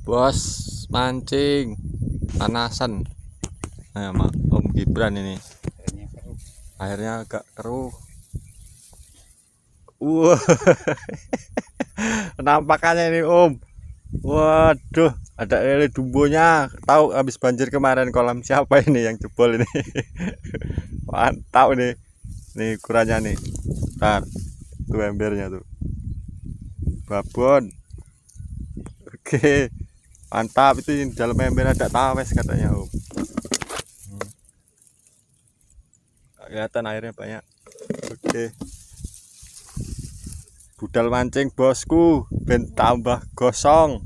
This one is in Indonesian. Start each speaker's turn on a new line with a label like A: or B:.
A: Bos mancing panasan. Nah, Om Gibran ini airnya agak keruh. Wah, penampakannya ini Om. Waduh, ada lele dumbonya. Tahu habis banjir kemarin kolam siapa ini yang jebol ini? Mantap nih. Nih ukurannya nih. Ntar tuh embernya tuh. Babon. Oke. Mantap, itu di dalam ember ada tawes katanya Om. Kelihatan airnya banyak. Oke. Budal mancing bosku, ben tambah gosong.